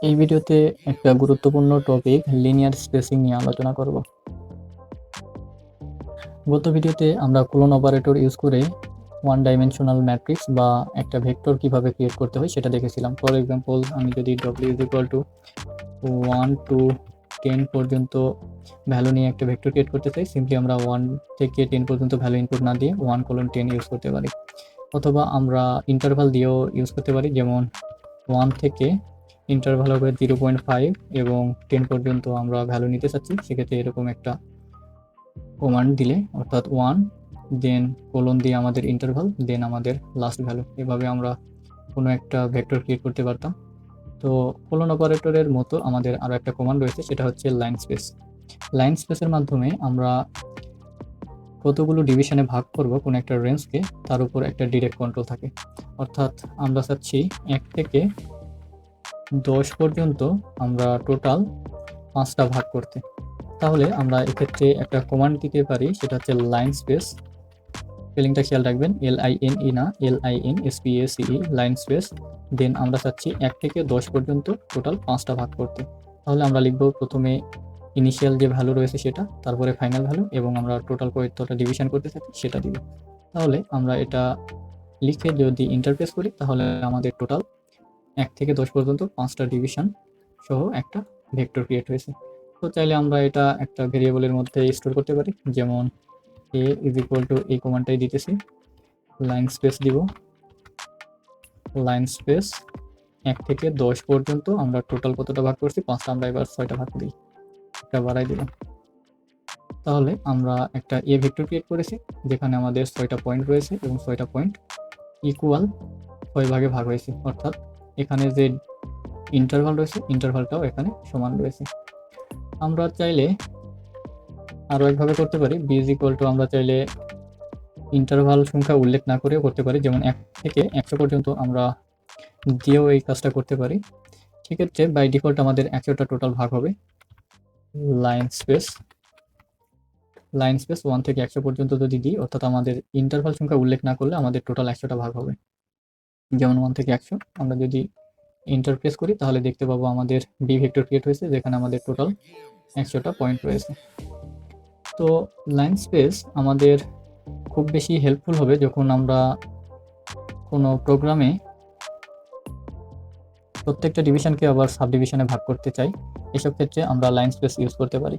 এই ভিডিওতে একটা গুরুত্বপূর্ণ টপিক লিনিয়ার স্পেসিং নিয়ে আলোচনা করব। গত ভিডিওতে আমরা কোলন অপারেটর ইউজ করে ওয়ান ডাইমেনশনাল ম্যাট্রিক্স বা একটা ভেক্টর কিভাবে ক্রিয়েট করতে হয় সেটা দেখেছিলাম। ফর এক্সাম্পল, আমি যদি w is equal to 1 to 10 পর্যন্ত ভ্যালু নিয়ে একটা ভেক্টর ক্রিয়েট করতে চাই, সিম্পলি আমরা 1 থেকে 10 পর্যন্ত ভ্যালু ইনপুট না দিয়ে 1:10 ইউজ করতে পারি, অথবা আমরা ইন্টারভাল দিয়েও ইউজ করতে পারি। যেমন 1 থেকে ইন্টারভাল হবে 0.5 এবং 10 পর্যন্ত আমরা ভ্যালু নিতে চাচ্ছি, সেক্ষেত্রে এরকম একটা কমান্ড দিলে, অর্থাৎ 1 দেন কোলন দিয়ে আমাদের ইন্টারভাল দেন আমাদের লাস্ট ভ্যালু, এভাবে আমরা কোনো একটা ভেক্টর ক্রিয়েট করতে পারতাম। তো কোলন অপারেটরের মতো আমাদের আরও একটা কমান্ড রয়েছে, সেটা হচ্ছে লাইন স্পেস। লাইন স্পেসের মাধ্যমে আমরা কতগুলো ডিভিশনে ভাগ করব কোনো একটা রেঞ্জকে, তার উপর একটা ডিরেক্ট কন্ট্রোল থাকে। অর্থাৎ আমরা চাচ্ছি 1 থেকে 10 পর্যন্ত আমরা টোটাল 5টা ভাগ করতে। তাহলে আমরা এক্ষেত্রে একটা কমান্ড দিতে পারি, সেটা হচ্ছে লাইন স্পেস। স্পেলিংটা খেয়াল রাখবেন, LINE না, LINSPACE, লাইন স্পেস। দেন আমরা চাচ্ছি 1 থেকে 10 পর্যন্ত টোটাল 5টা ভাগ করতে। তাহলে আমরা লিখব প্রথমে ইনিশিয়াল যে ভ্যালু রয়েছে সেটা, তারপরে ফাইনাল ভ্যালু, এবং আমরা টোটাল কতটা ডিভিশন করতে থাকি সেটা দিব। তাহলে আমরা এটা লিখে যদি ইন্টারপ্রেস করি, তাহলে আমাদের টোটাল 1 থেকে 10 পর্যন্ত 5টা ডিভিশন সহ একটা ভেক্টর ক্রিয়েট হয়েছে। তো চাইলে আমরা এটা একটা ভেরিয়েবলের মধ্যে স্টোর করতে পারি, যেমন a ইজ ইকুয়াল টু এই কমান্ডটাই দিতেছি, লাইন স্পেস দিব, লাইন স্পেস 1 থেকে 10 পর্যন্ত আমরা টোটাল কতটা ভাগ করছি, 5টা, আমরা এবার 6টা ভাগ দিই, এটা বাড়াই দিলাম। তাহলে আমরা একটা এ ভেক্টর ক্রিয়েট করেছি, যেখানে আমাদের 6টা পয়েন্ট রয়েছে এবং 6টা পয়েন্ট ইকুয়াল 6 ভাগে ভাগ হয়েছে, অর্থাৎ এখানে যে ইন্টারভাল রয়েছে ইন্টারভালটাও এখানে সমান রয়েছে। আমরা চাইলে আরও একভাবে করতে পারি, বি ইজ ইকুয়াল টু, আমরা চাইলে ইন্টারভাল সংখ্যা উল্লেখ না করেও করতে পারি, যেমন 1 থেকে 100 পর্যন্ত আমরা দিয়েও এই কাজটা করতে পারি। সেক্ষেত্রে বাই ডিফল্ট আমাদের 100টা টোটাল ভাগ হবে। লাইন স্পেস 1 থেকে 100 পর্যন্ত যদি দিই, অর্থাৎ আমাদের ইন্টারভাল সংখ্যা উল্লেখ না করলে আমাদের টোটাল 100টা ভাগ হবে। যেমন 1 থেকে 100 আমরা যদি ইন্টারপ্রেস করি, তাহলে দেখতে পাবো আমাদের বি ভেক্টর ক্রিয়েট হয়েছে, যেখানে আমাদের টোটাল 100টা পয়েন্ট রয়েছে। তো লাইন স্পেস আমাদের খুব বেশি হেল্পফুল হবে যখন আমরা কোনো প্রোগ্রামে প্রত্যেকটা ডিভিশনকে আবার সাব ডিভিশনে ভাগ করতে চাই, এসব ক্ষেত্রে আমরা লাইন স্পেস ইউজ করতে পারি।